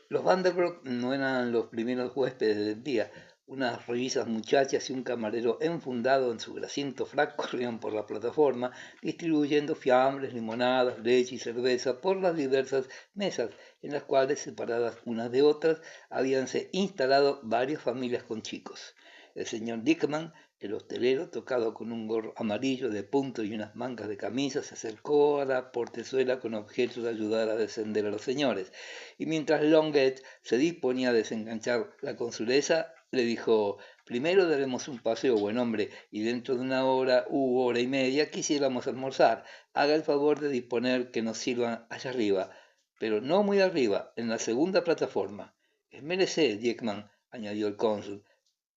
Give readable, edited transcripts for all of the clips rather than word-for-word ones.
Los Vanderbilt no eran los primeros huéspedes del día. Unas ruidosas muchachas y un camarero enfundado en su grasiento frac corrían por la plataforma, distribuyendo fiambres, limonadas, leche y cerveza por las diversas mesas, en las cuales, separadas unas de otras, habíanse instalado varias familias con chicos. El señor Dickman, el hostelero, tocado con un gorro amarillo de punto y unas mangas de camisa, se acercó a la portezuela con objeto de ayudar a descender a los señores, y mientras Longuet se disponía a desenganchar la consuleza, le dijo: primero daremos un paseo, buen hombre, y dentro de una hora u hora y media quisiéramos almorzar. Haga el favor de disponer que nos sirvan allá arriba, pero no muy arriba, en la segunda plataforma. Esmérese, Diekman, añadió el cónsul.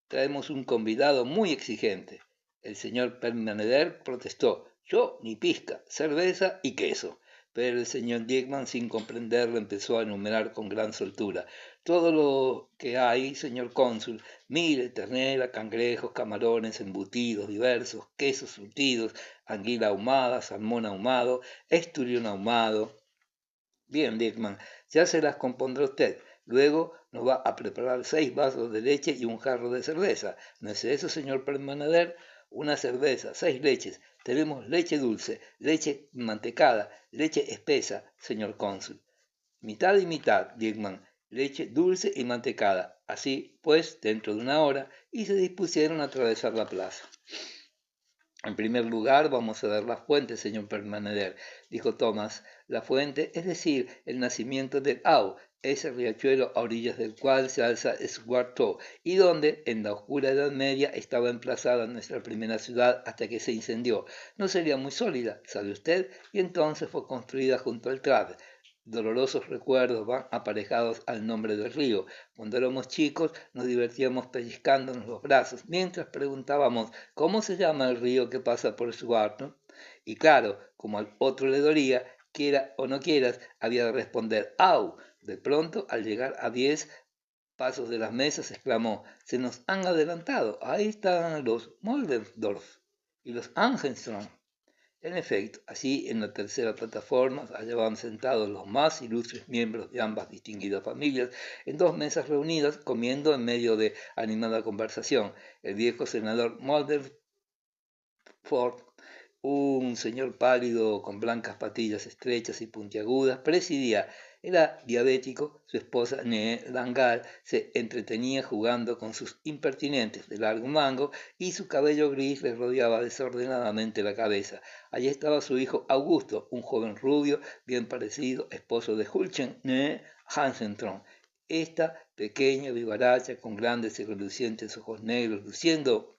Traemos un convidado muy exigente. El señor Permaneder protestó: yo ni pizca, cerveza y queso. Pero el señor Diekman, sin comprenderlo, empezó a enumerar con gran soltura: todo lo que hay, señor cónsul. Mire, ternera, cangrejos, camarones, embutidos diversos, quesos surtidos, anguila ahumada, salmón ahumado, esturión ahumado. Bien, Dickman, ya se las compondrá usted. Luego nos va a preparar 6 vasos de leche y un jarro de cerveza. ¿No es eso, señor Permanader? Una cerveza, 6 leches. Tenemos leche dulce, leche mantecada, leche espesa, señor cónsul. Mitad y mitad, Dickman, leche dulce y mantecada. Así, pues, dentro de una hora, y se dispusieron a atravesar la plaza. En primer lugar, vamos a ver la fuente, señor Permaneder, dijo Thomas. La fuente, es decir, el nacimiento del Au, ese riachuelo a orillas del cual se alza Esguarto, y donde, en la oscura Edad Media, estaba emplazada nuestra primera ciudad hasta que se incendió. No sería muy sólida, sabe usted, y entonces fue construida junto al Trave. Dolorosos recuerdos van aparejados al nombre del río. Cuando éramos chicos nos divertíamos pellizcándonos los brazos, mientras preguntábamos: ¿cómo se llama el río que pasa por Swarton? Y claro, como al otro le dolía, quiera o no quieras, había de responder ¡au! De pronto, al llegar a 10 pasos de las mesas, exclamó: se nos han adelantado, ahí están los Moldendorf y los Angenstrom. En efecto, así en la tercera plataforma se hallaban sentados los más ilustres miembros de ambas distinguidas familias en 2 mesas reunidas, comiendo en medio de animada conversación. El viejo senador Mulder Ford, un señor pálido con blancas patillas estrechas y puntiagudas, presidía. Era diabético, su esposa Née Dangal se entretenía jugando con sus impertinentes de largo mango y su cabello gris le rodeaba desordenadamente la cabeza. Allí estaba su hijo Augusto, un joven rubio, bien parecido, esposo de Hulchen Née Hansentron. Esta, pequeña, vivaracha, con grandes y relucientes ojos negros, luciendo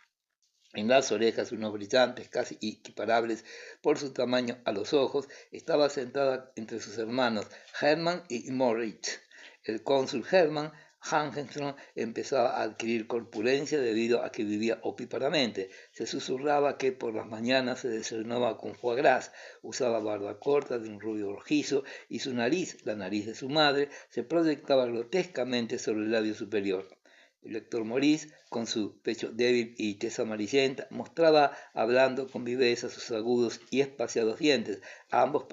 en las orejas unos brillantes casi equiparables por su tamaño a los ojos, estaba sentada entre sus hermanos Hermann y Moritz. El cónsul Hermann Hangenstrom empezaba a adquirir corpulencia debido a que vivía opíparamente. Se susurraba que por las mañanas se desayunaba con foie gras, usaba barba corta de un rubio rojizo y su nariz, la nariz de su madre, se proyectaba grotescamente sobre el labio superior. El doctor Maurice, con su pecho débil y tez amarillenta, mostraba hablando con viveza sus agudos y espaciados dientes. Ambos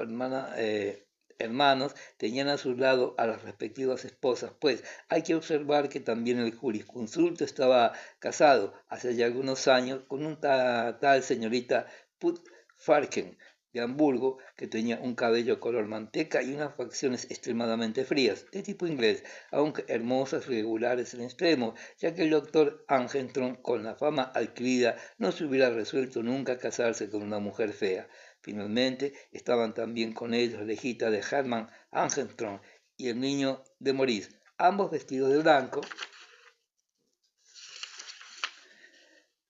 hermanos tenían a su lado a las respectivas esposas, pues hay que observar que también el jurisconsulto estaba casado hace ya algunos años con un tal señorita Putfarken de Hamburgo, que tenía un cabello color manteca y unas facciones extremadamente frías, de tipo inglés, aunque hermosas y regulares en extremo, ya que el doctor Angenstrom, con la fama adquirida, no se hubiera resuelto nunca casarse con una mujer fea. Finalmente, estaban también con ellos la hijita de Hermann Angenstrom y el niño de Maurice, ambos vestidos de blanco,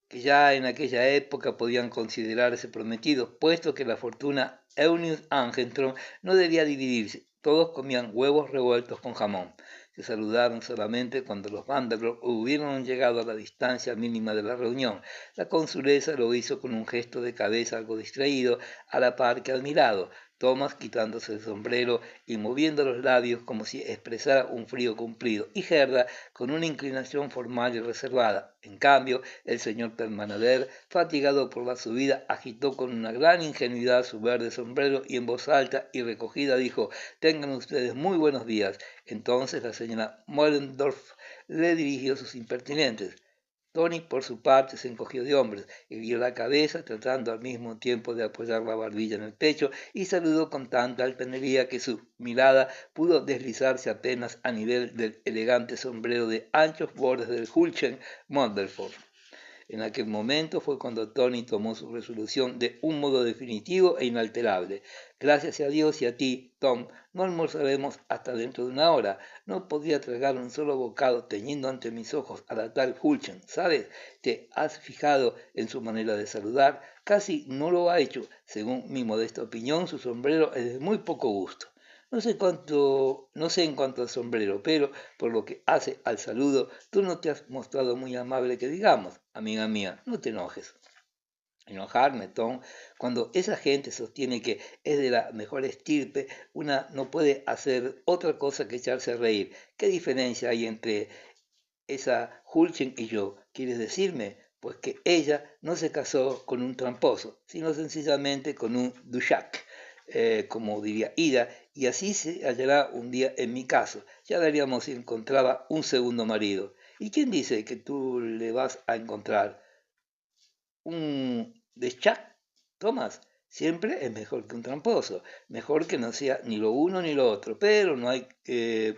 que ya en aquella época podían considerarse prometidos, puesto que la fortuna Eunice Argenstrom no debía dividirse. Todos comían huevos revueltos con jamón. Se saludaron solamente cuando los Vanderbilt hubieron llegado a la distancia mínima de la reunión. La consulesa lo hizo con un gesto de cabeza algo distraído, a la par que admirado. Thomas quitándose el sombrero y moviendo los labios como si expresara un frío cumplido, y Gerda con una inclinación formal y reservada. En cambio, el señor Permanader, fatigado por la subida, agitó con una gran ingenuidad su verde sombrero y en voz alta y recogida dijo: «Tengan ustedes muy buenos días». Entonces la señora Mollendorf le dirigió sus impertinentes. Tony, por su parte, se encogió de hombros, irguió la cabeza, tratando al mismo tiempo de apoyar la barbilla en el pecho, y saludó con tanta altanería que su mirada pudo deslizarse apenas a nivel del elegante sombrero de anchos bordes del Hulchen Mondelford. En aquel momento fue cuando Tony tomó su resolución de un modo definitivo e inalterable. «Gracias a Dios y a ti, Tom, no almorzaremos hasta dentro de una hora. No podría tragar un solo bocado teniendo ante mis ojos a la tal Hulchen, ¿sabes? ¿Te has fijado en su manera de saludar? Casi no lo ha hecho. Según mi modesta opinión, su sombrero es de muy poco gusto. No sé en cuanto al sombrero, pero por lo que hace al saludo, tú no te has mostrado muy amable que digamos. Amiga mía, no te enojes». Enojarme, Tom, cuando esa gente sostiene que es de la mejor estirpe, una no puede hacer otra cosa que echarse a reír. ¿Qué diferencia hay entre esa Hulchen y yo? ¿Quieres decirme? Pues que ella no se casó con un tramposo, sino sencillamente con un duchac, como diría Ida, y así se hallará un día en mi caso. Ya veríamos si encontraba un segundo marido. ¿Y quién dice que tú le vas a encontrar? Un deschat, Tomás, siempre es mejor que un tramposo, mejor que no sea ni lo uno ni lo otro, pero no hay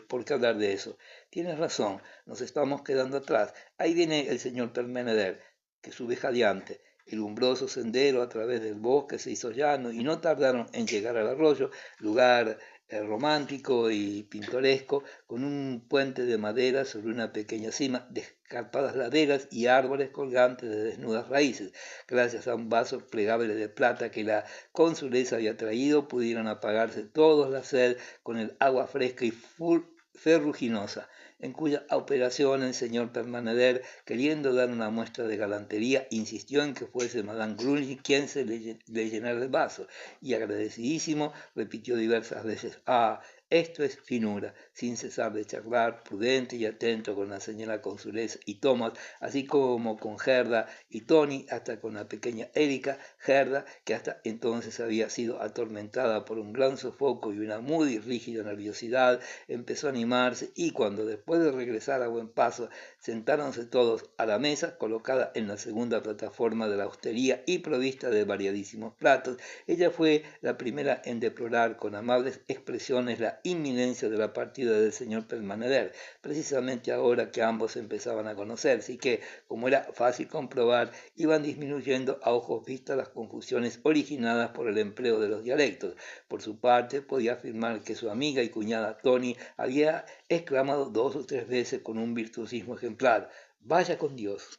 por qué hablar de eso. Tienes razón, nos estamos quedando atrás. Ahí viene el señor Permeneder, que sube jadeante. El umbroso sendero a través del bosque se hizo llano y no tardaron en llegar al arroyo, lugar romántico y pintoresco, con un puente de madera sobre una pequeña cima, de escarpadas laderas y árboles colgantes de desnudas raíces. Gracias a un vaso plegable de plata que la consulesa había traído, pudieron apagarse todos la sed con el agua fresca y ferruginosa, en cuya operación el señor Permaneder, queriendo dar una muestra de galantería, insistió en que fuese Madame Grungy quien se le llenara el vaso, y agradecidísimo repitió diversas veces: «Ah, esto es finura», sin cesar de charlar, prudente y atento con la señora consulesa y Thomas, así como con Gerda y Tony, hasta con la pequeña Erika. Gerda, que hasta entonces había sido atormentada por un gran sofoco y una muy rígida nerviosidad, empezó a animarse, y cuando después de regresar a buen paso sentáronse todos a la mesa, colocada en la segunda plataforma de la hostería y provista de variadísimos platos, ella fue la primera en deplorar con amables expresiones la inminencia de la partida del señor Permaneder, precisamente ahora que ambos empezaban a conocerse y que, como era fácil comprobar, iban disminuyendo a ojos vistas las confusiones originadas por el empleo de los dialectos. Por su parte, podía afirmar que su amiga y cuñada Tony había exclamado 2 o 3 veces con un virtuosismo ejemplar: «Vaya con Dios».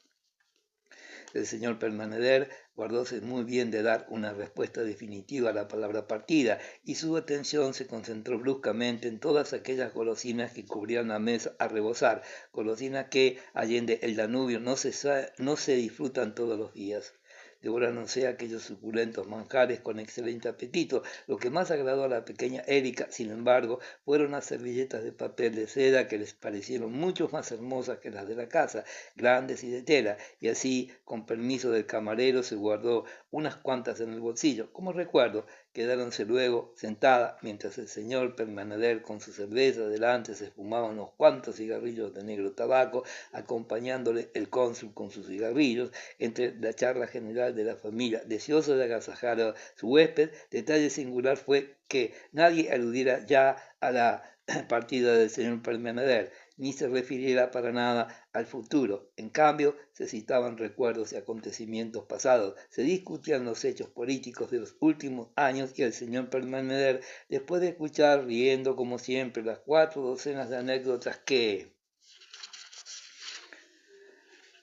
El señor Permaneder guardóse muy bien de dar una respuesta definitiva a la palabra partida, y su atención se concentró bruscamente en todas aquellas golosinas que cubrían la mesa a rebosar, golosinas que, allende el Danubio, no se disfrutan todos los días. Devorándose aquellos suculentos manjares con excelente apetito. Lo que más agradó a la pequeña Erika, sin embargo, fueron las servilletas de papel de seda, que les parecieron mucho más hermosas que las de la casa, grandes y de tela, y así, con permiso del camarero, se guardó unas cuantas en el bolsillo. Como recuerdo, quedáronse luego sentada, mientras el señor Permaneder con su cerveza delante se fumaba unos cuantos cigarrillos de negro tabaco, acompañándole el cónsul con sus cigarrillos, entre la charla general de la familia, deseoso de agasajar a su huésped. Detalle singular fue que nadie aludiera ya a la partida del señor Permaneder, ni se refiriera para nada al futuro. En cambio, se citaban recuerdos y acontecimientos pasados, se discutían los hechos políticos de los últimos años, y el señor Permaneder, después de escuchar, riendo como siempre, las 4 docenas de anécdotas que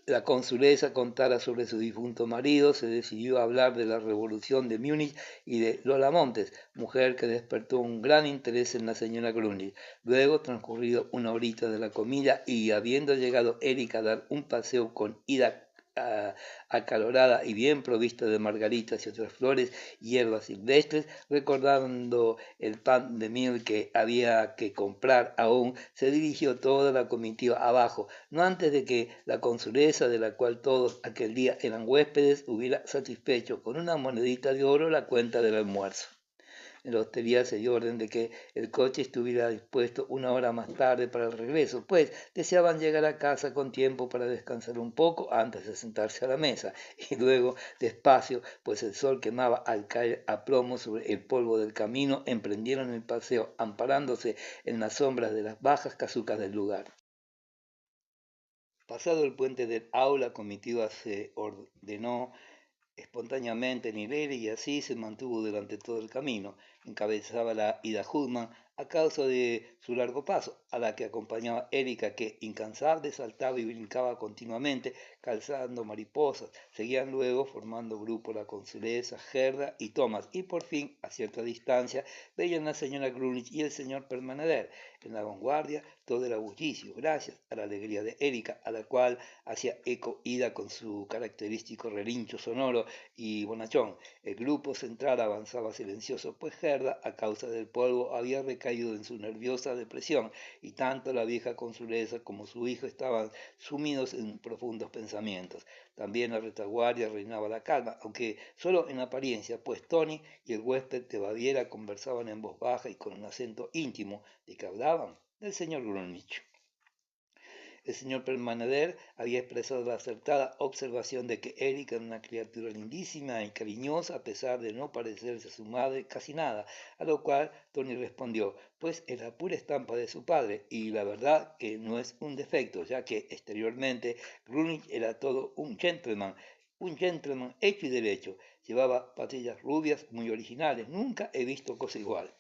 la consulesa contara sobre su difunto marido, se decidió a hablar de la revolución de Múnich y de Lola Montes, mujer que despertó un gran interés en la señora Grundy. Luego, transcurrido una horita de la comida y habiendo llegado Erika a dar un paseo con Ida acalorada y bien provista de margaritas y otras flores y hierbas silvestres, recordando el pan de miel que había que comprar aún, se dirigió toda la comitiva abajo, no antes de que la consulesa, de la cual todos aquel día eran huéspedes, hubiera satisfecho con una monedita de oro la cuenta del almuerzo. En la hostería se dio orden de que el coche estuviera dispuesto una hora más tarde para el regreso, pues deseaban llegar a casa con tiempo para descansar un poco antes de sentarse a la mesa, y luego despacio, pues el sol quemaba al caer a plomo sobre el polvo del camino, emprendieron el paseo amparándose en las sombras de las bajas casucas del lugar. Pasado el puente del aula, la comitiva se ordenó espontáneamente en hilera y así se mantuvo durante todo el camino. Encabezaba la ida Hudman a causa de su largo paso, a la que acompañaba Erika, que incansable saltaba y brincaba continuamente, calzando mariposas. Seguían luego formando grupo la consulesa, Gerda y Thomas, y por fin, a cierta distancia, veían la señora Grunich y el señor Permaneder. En la vanguardia todo era bullicio, gracias a la alegría de Erika, a la cual hacía eco Ida con su característico relincho sonoro y bonachón. El grupo central avanzaba silencioso, pues Gerda, a causa del polvo, había recaído en su nerviosa depresión, y tanto la vieja consulesa como su hijo estaban sumidos en profundos pensamientos. También la retaguardia reinaba la calma, aunque solo en apariencia, pues Tony y el huésped de Baviera conversaban en voz baja y con un acento íntimo. ¿De qué hablaban? Del señor Grunich. El señor Permaneder había expresado la acertada observación de que Erika era una criatura lindísima y cariñosa a pesar de no parecerse a su madre casi nada, a lo cual Tony respondió, pues es la pura estampa de su padre, y la verdad que no es un defecto, ya que exteriormente Grunich era todo un gentleman hecho y derecho, llevaba patillas rubias muy originales, nunca he visto cosa igual.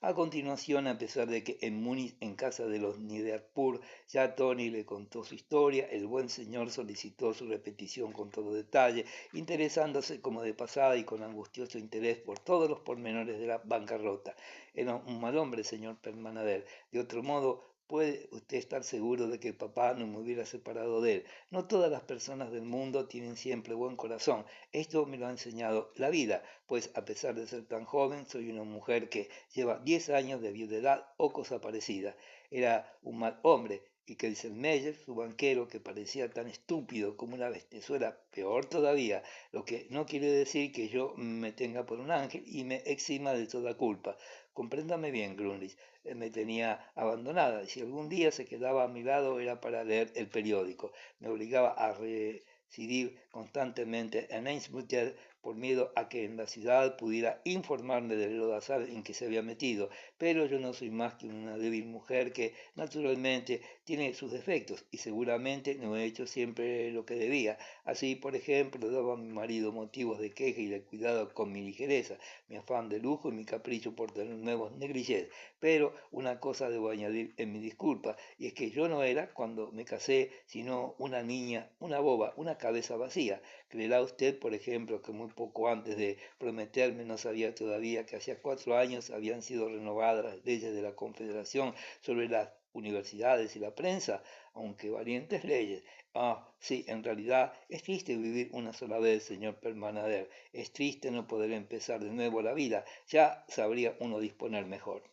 A continuación, a pesar de que en Múnich, en casa de los Niederpur, ya Tony le contó su historia, el buen señor solicitó su repetición con todo detalle, interesándose como de pasada y con angustioso interés por todos los pormenores de la bancarrota. Era un mal hombre, señor Permanader. De otro modo, puede usted estar seguro de que el papá no me hubiera separado de él. No todas las personas del mundo tienen siempre buen corazón. Esto me lo ha enseñado la vida, pues a pesar de ser tan joven, soy una mujer que lleva 10 años de viudedad o cosa parecida. Era un mal hombre, y que Meyer, su banquero, que parecía tan estúpido como una bestezuela, peor todavía, lo que no quiere decir que yo me tenga por un ángel y me exima de toda culpa. Compréndame bien, Grunlich, me tenía abandonada, y si algún día se quedaba a mi lado era para leer el periódico. Me obligaba a residir constantemente en Einsmutter por miedo a que en la ciudad pudiera informarme del lodazal en que se había metido, pero yo no soy más que una débil mujer que naturalmente tiene sus defectos y seguramente no he hecho siempre lo que debía. Así, por ejemplo, daba a mi marido motivos de queja y de cuidado con mi ligereza, mi afán de lujo y mi capricho por tener nuevos negligés. Pero una cosa debo añadir en mi disculpa, y es que yo no era, cuando me casé, sino una niña, una boba, una cabeza vacía. ¿Creerá usted, por ejemplo, que muy poco antes de prometerme no sabía todavía que hacía 4 años habían sido renovadas las leyes de la Confederación sobre las universidades y la prensa? Aunque valientes leyes. Ah, sí, en realidad es triste vivir una sola vez, señor Permanader. Es triste no poder empezar de nuevo la vida. Ya sabría uno disponer mejor.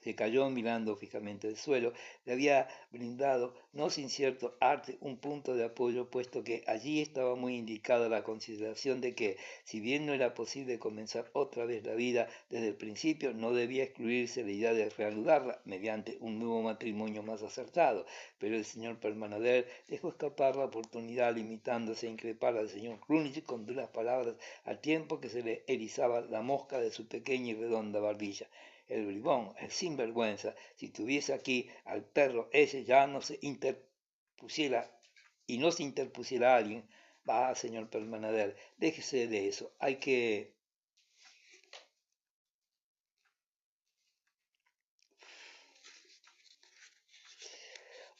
Se cayó mirando fijamente el suelo. Le había brindado, no sin cierto arte, un punto de apoyo, puesto que allí estaba muy indicada la consideración de que, si bien no era posible comenzar otra vez la vida desde el principio, no debía excluirse la idea de reanudarla mediante un nuevo matrimonio más acertado. Pero el señor Permanader dejó escapar la oportunidad, limitándose a increpar al señor Grunich con duras palabras, al tiempo que se le erizaba la mosca de su pequeña y redonda barbilla. El bribón, el sinvergüenza, si tuviese aquí al perro ese ya no se interpusiera y no se interpusiera alguien. Va, señor Permanader, déjese de eso. Hay que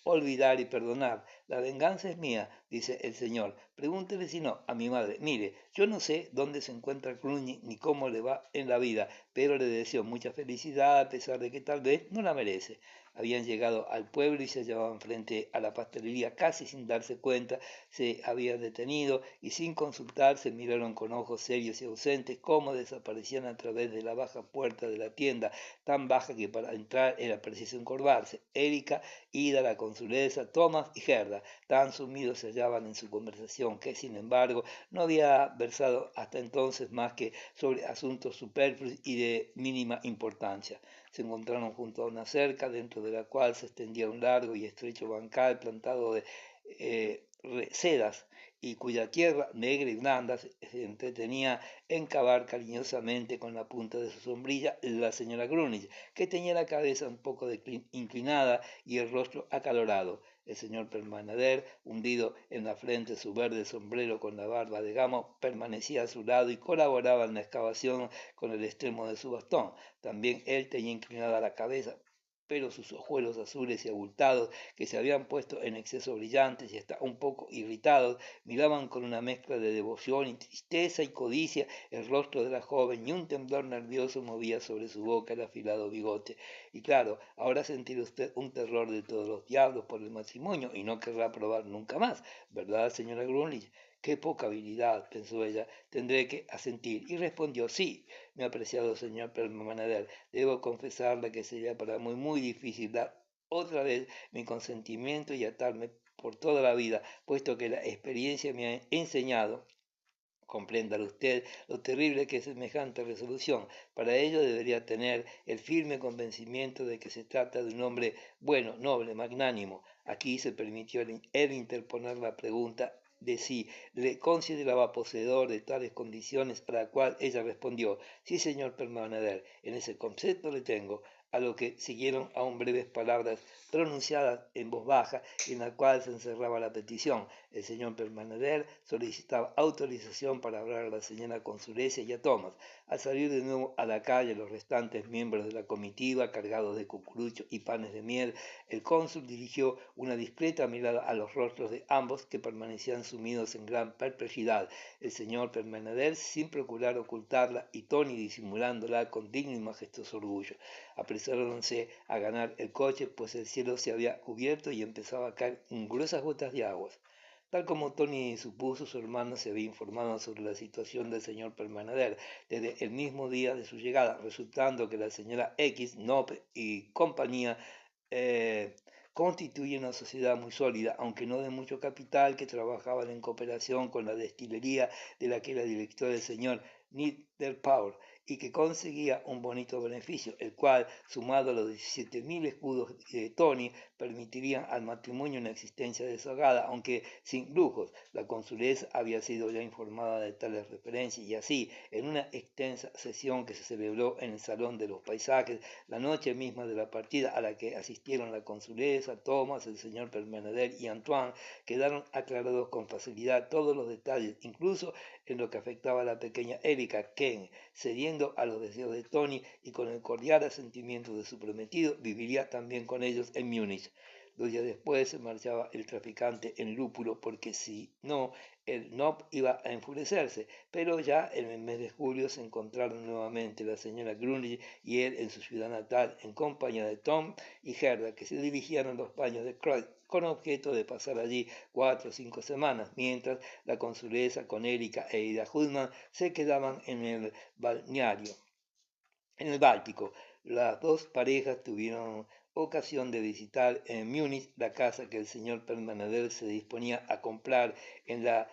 olvidar y perdonar. La venganza es mía, dice el señor. Pregúntele si no a mi madre. Mire, yo no sé dónde se encuentra Cluny ni cómo le va en la vida, pero le deseo mucha felicidad a pesar de que tal vez no la merece. Habían llegado al pueblo y se hallaban frente a la pastelería casi sin darse cuenta. Se habían detenido y sin consultarse miraron con ojos serios y ausentes cómo desaparecían a través de la baja puerta de la tienda, tan baja que para entrar era preciso encorvarse. Erika, Ida, la consulesa, Thomas y Gerda, tan sumidos se hallaban en su conversación que, sin embargo, no había versado hasta entonces más que sobre asuntos superfluos y de mínima importancia. Se encontraron junto a una cerca, dentro de la cual se extendía un largo y estrecho bancal plantado de sedas y cuya tierra negra y blanda se entretenía en cavar cariñosamente con la punta de su sombrilla la señora Grunich, que tenía la cabeza un poco inclinada y el rostro acalorado. El señor Permanader, hundido en la frente su verde sombrero con la barba de gamo, permanecía a su lado y colaboraba en la excavación con el extremo de su bastón. También él tenía inclinada la cabeza, pero sus ojuelos azules y abultados, que se habían puesto en exceso brillantes y hasta un poco irritados, miraban con una mezcla de devoción y tristeza y codicia el rostro de la joven, y un temblor nervioso movía sobre su boca el afilado bigote. Y claro, ahora sentirá usted un terror de todos los diablos por el matrimonio y no querrá probar nunca más, ¿verdad, señora Grunlich? Qué poca habilidad, pensó ella, tendré que asentir. Y respondió, sí, mi apreciado señor Permanader, debo confesarle que sería para mí muy difícil dar otra vez mi consentimiento y atarme por toda la vida, puesto que la experiencia me ha enseñado. Compréndalo usted lo terrible que es semejante resolución. Para ello debería tener el firme convencimiento de que se trata de un hombre bueno, noble, magnánimo. Aquí se permitió él interponer la pregunta de si le consideraba poseedor de tales condiciones, a la cual ella respondió, sí, señor Permanader, en ese concepto le tengo, a lo que siguieron aún breves palabras pronunciadas en voz baja, en la cual se encerraba la petición. El señor Permanader solicitaba autorización para hablar a la señora consulesa y a Thomas. Al salir de nuevo a la calle, los restantes miembros de la comitiva, cargados de cucuruchos y panes de miel, el cónsul dirigió una discreta mirada a los rostros de ambos, que permanecían sumidos en gran perplejidad. El señor Permanader, sin procurar ocultarla, y Tony disimulándola con digno y majestuoso orgullo. Apresuráronse a ganar el coche, pues el cielo se había cubierto y empezaba a caer gruesas gotas de agua. Tal como Tony supuso, su hermano se había informado sobre la situación del señor Permanader desde el mismo día de su llegada, resultando que la señora X, Nope y compañía constituyen una sociedad muy sólida, aunque no de mucho capital, que trabajaban en cooperación con la destilería de la que era director el señor Niederpower y que conseguía un bonito beneficio, el cual, sumado a los 17.000 escudos de Tony, permitirían al matrimonio una existencia desahogada, aunque sin lujos. La consulesa había sido ya informada de tales referencias y así, en una extensa sesión que se celebró en el Salón de los Paisajes, la noche misma de la partida, a la que asistieron la consulesa, Thomas, el señor Permanader y Antoine, quedaron aclarados con facilidad todos los detalles, incluso en lo que afectaba a la pequeña Erika, quien, cediendo a los deseos de Tony y con el cordial asentimiento de su prometido, viviría también con ellos en Múnich. 2 días después se marchaba el traficante en lúpulo, porque si no, el NOP iba a enfurecerse, pero ya en el mes de julio se encontraron nuevamente la señora Grunlich y él en su ciudad natal, en compañía de Tom y Gerda, que se dirigían a los baños de Croix, con objeto de pasar allí 4 o 5 semanas, mientras la consulesa con Erika e Ida Hudman se quedaban en el balneario. En el Báltico, las dos parejas tuvieron ocasión de visitar en Múnich la casa que el señor Permanader se disponía a comprar en la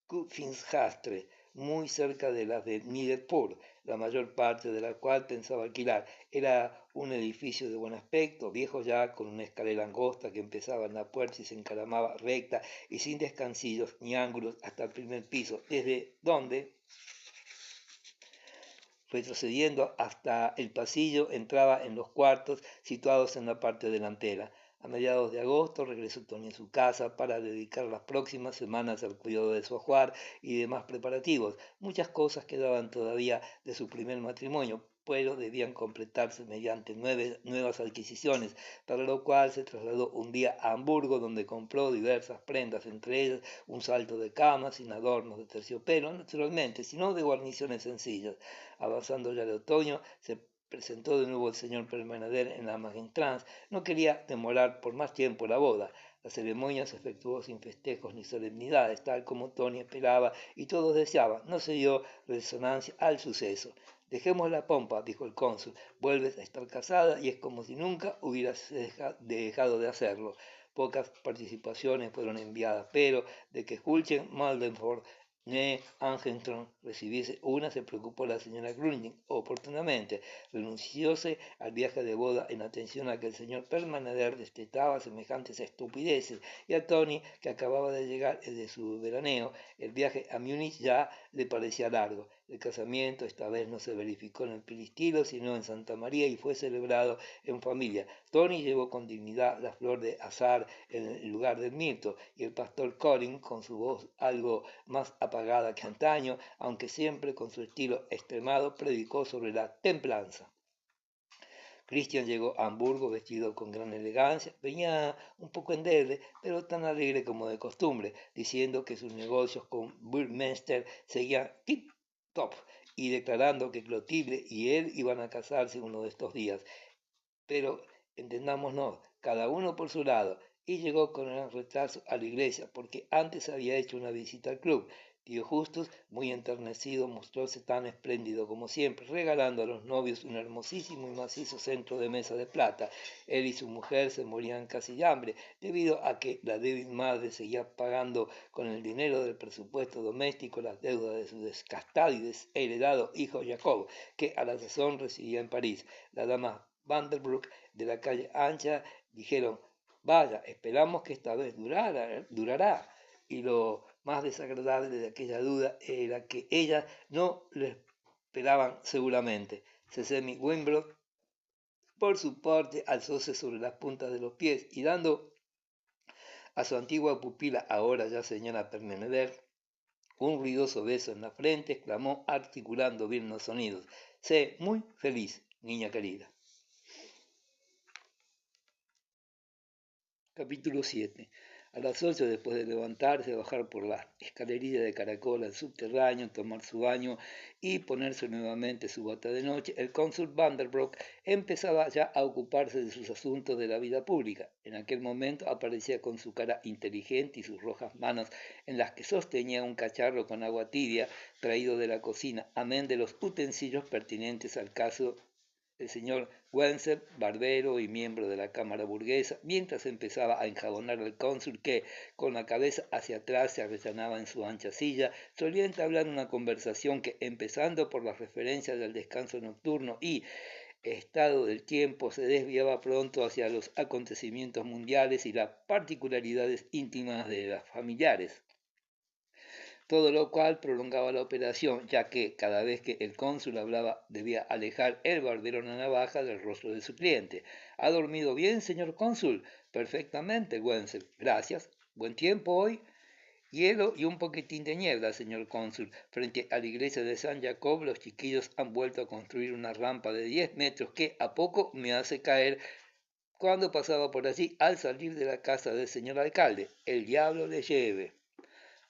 Kupfinsgastre, muy cerca de las de Niederpur, la mayor parte de la cual pensaba alquilar. Era un edificio de buen aspecto, viejo ya, con una escalera angosta que empezaba en la puerta y se encaramaba recta y sin descansillos ni ángulos hasta el primer piso, desde donde, retrocediendo hasta el pasillo, entraba en los cuartos situados en la parte delantera. A mediados de agosto regresó Tony a su casa para dedicar las próximas semanas al cuidado de su ajuar y demás preparativos. Muchas cosas quedaban todavía de su primer matrimonio, pero debían completarse mediante nuevas adquisiciones, para lo cual se trasladó un día a Hamburgo, donde compró diversas prendas, entre ellas un salto de cama sin adornos de terciopelo, naturalmente, sino de guarniciones sencillas. Avanzando ya de otoño, se presentó de nuevo el señor Permaneder en la Magentrans. No quería demorar por más tiempo la boda. La ceremonia se efectuó sin festejos ni solemnidades, tal como Tony esperaba y todos deseaban. No se dio resonancia al suceso. Dejemos la pompa, dijo el cónsul. Vuelves a estar casada y es como si nunca hubieras dejado de hacerlo. Pocas participaciones fueron enviadas, pero de que Hulchen Maldenford Angenstrom recibiese una, se preocupó la señora Grüning. Oportunamente renuncióse al viaje de boda en atención a que el señor Permaneder destetaba semejantes estupideces, y a Tony, que acababa de llegar de su veraneo, el viaje a Múnich ya le parecía largo. El casamiento esta vez no se verificó en el Pilistilo, sino en Santa María, y fue celebrado en familia. Tony llevó con dignidad la flor de azahar en el lugar del mirto, y el pastor Colin, con su voz algo más apagada que antaño, aunque siempre con su estilo extremado, predicó sobre la templanza. Christian llegó a Hamburgo vestido con gran elegancia, venía un poco endeble, pero tan alegre como de costumbre, diciendo que sus negocios con Burmeister seguían tip-top y declarando que Clotilde y él iban a casarse uno de estos días. Pero entendámonos, cada uno por su lado, y llegó con el retraso a la iglesia, porque antes había hecho una visita al club. Tío Justus, muy enternecido, mostróse tan espléndido como siempre, regalando a los novios un hermosísimo y macizo centro de mesa de plata. Él y su mujer se morían casi de hambre, debido a que la débil madre seguía pagando con el dinero del presupuesto doméstico las deudas de su descastado y desheredado hijo Jacob, que a la sazón residía en París. La dama Vanderbroek de la calle Ancha dijeron: vaya, esperamos que esta vez durará. Y lo más desagradable de aquella duda era que ellas no lo esperaban seguramente. Cecemy Wimbrook, por su parte, alzóse sobre las puntas de los pies y dando a su antigua pupila, ahora ya señora Permaneder, un ruidoso beso en la frente, exclamó articulando bien los sonidos: sé muy feliz, niña querida. Capítulo 7. A las 8, después de levantarse, bajar por la escalerilla de caracol al subterráneo, tomar su baño y ponerse nuevamente su bata de noche, el cónsul Vanderbroek empezaba ya a ocuparse de sus asuntos de la vida pública. En aquel momento aparecía con su cara inteligente y sus rojas manos, en las que sostenía un cacharro con agua tibia traído de la cocina, amén de los utensilios pertinentes al caso, el señor Wenzel, barbero y miembro de la Cámara Burguesa, mientras empezaba a enjabonar al cónsul que, con la cabeza hacia atrás, se arrellanaba en su ancha silla, solía entablar una conversación que, empezando por las referencias del descanso nocturno y estado del tiempo, se desviaba pronto hacia los acontecimientos mundiales y las particularidades íntimas de las familiares. Todo lo cual prolongaba la operación, ya que cada vez que el cónsul hablaba debía alejar el barbero una navaja del rostro de su cliente. ¿Ha dormido bien, señor cónsul? Perfectamente, Wenzel. Gracias. ¿Buen tiempo hoy? Hielo y un poquitín de niebla, señor cónsul. Frente a la iglesia de San Jacob, los chiquillos han vuelto a construir una rampa de 10 metros que a poco me hace caer cuando pasaba por allí al salir de la casa del señor alcalde. El diablo le lleve.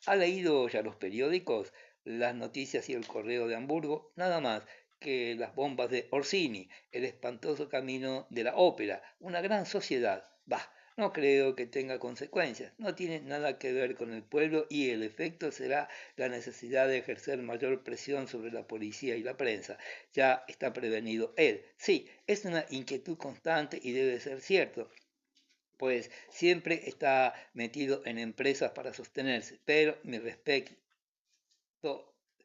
¿Ha leído ya los periódicos, las noticias y el correo de Hamburgo? Nada más que las bombas de Orsini, el espantoso camino de la ópera, una gran sociedad. Bah, no creo que tenga consecuencias, no tiene nada que ver con el pueblo y el efecto será la necesidad de ejercer mayor presión sobre la policía y la prensa. Ya está prevenido él. Sí, es una inquietud constante y debe ser cierto, pues siempre está metido en empresas para sostenerse, pero mi respeto,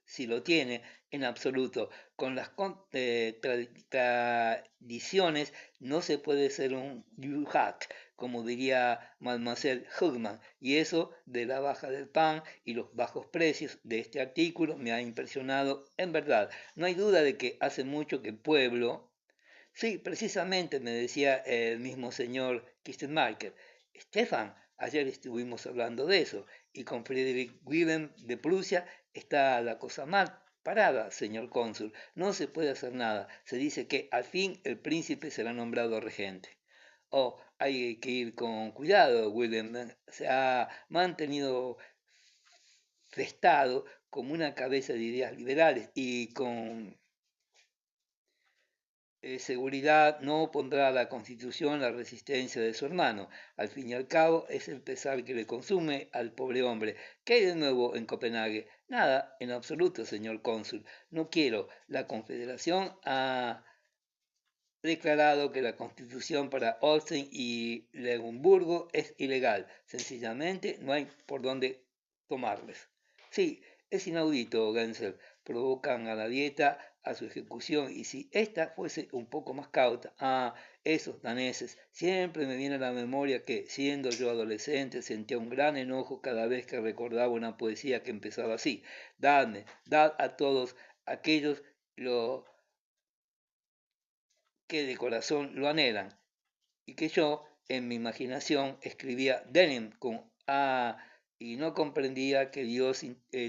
si lo tiene, en absoluto. Con las tradiciones no se puede ser un hack, como diría Mademoiselle Hugman, y eso de la baja del pan y los bajos precios de este artículo me ha impresionado en verdad. No hay duda de que hace mucho que el pueblo... Sí, precisamente me decía el mismo señor Kistenmacher. Stefan, ayer estuvimos hablando de eso, y con Friedrich Wilhelm de Prusia está la cosa mal. Parada, señor cónsul, no se puede hacer nada. Se dice que al fin el príncipe será nombrado regente. Oh, hay que ir con cuidado, William. Se ha mantenido festado como una cabeza de ideas liberales y con seguridad no pondrá a la Constitución la resistencia de su hermano. Al fin y al cabo es el pesar que le consume al pobre hombre. ¿Qué hay de nuevo en Copenhague? Nada, en absoluto, señor cónsul. No quiero. La Confederación ha declarado que la Constitución para Olsen y Luxemburgo es ilegal. Sencillamente no hay por dónde tomarles. Sí, es inaudito, Gensel. Provocan a la dieta a su ejecución y si ésta fuese un poco más cauta, esos daneses, siempre me viene a la memoria que, siendo yo adolescente, sentía un gran enojo cada vez que recordaba una poesía que empezaba así: dad a todos aquellos lo que de corazón lo anhelan, y que yo, en mi imaginación, escribía Denim con A y no comprendía que Dios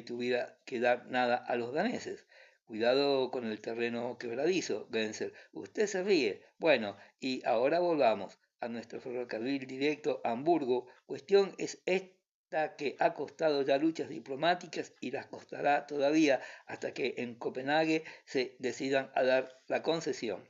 tuviera que dar nada a los daneses. Cuidado con el terreno quebradizo, Genser. Usted se ríe. Bueno, y ahora volvamos a nuestro ferrocarril directo a Hamburgo. Cuestión es esta que ha costado ya luchas diplomáticas y las costará todavía hasta que en Copenhague se decidan a dar la concesión.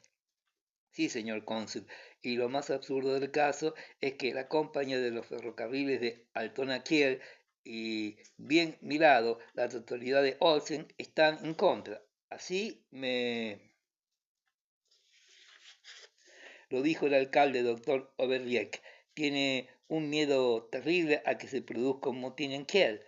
Sí, señor cónsul, y lo más absurdo del caso es que la compañía de los ferrocarriles de Altona Kiel y bien mirado, la totalidad de Olsen están en contra. Así me lo dijo el alcalde, doctor Oberliek. Tiene un miedo terrible a que se produzca un motín en Kiel.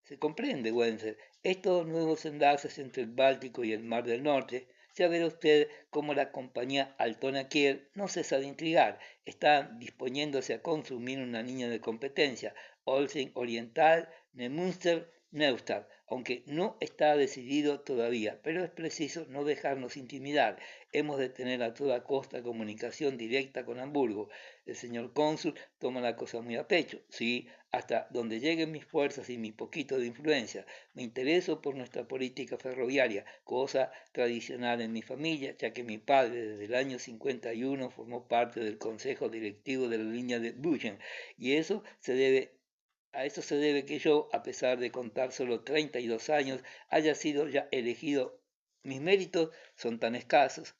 Se comprende, Wenzel. Estos nuevos enlaces entre el Báltico y el Mar del Norte, ya verá usted cómo la compañía Altona Kiel no cesa de intrigar. Está disponiéndose a consumir una línea de competencia, Olsen Oriental, Neumünster, Neustadt, aunque no está decidido todavía, pero es preciso no dejarnos intimidar. Hemos de tener a toda costa comunicación directa con Hamburgo. El señor cónsul toma la cosa muy a pecho, sí, hasta donde lleguen mis fuerzas y mi poquito de influencia. Me intereso por nuestra política ferroviaria, cosa tradicional en mi familia, ya que mi padre desde el año 51 formó parte del consejo directivo de la línea de Buchen, y a eso se debe que yo, a pesar de contar solo 32 años, haya sido ya elegido. Mis méritos son tan escasos.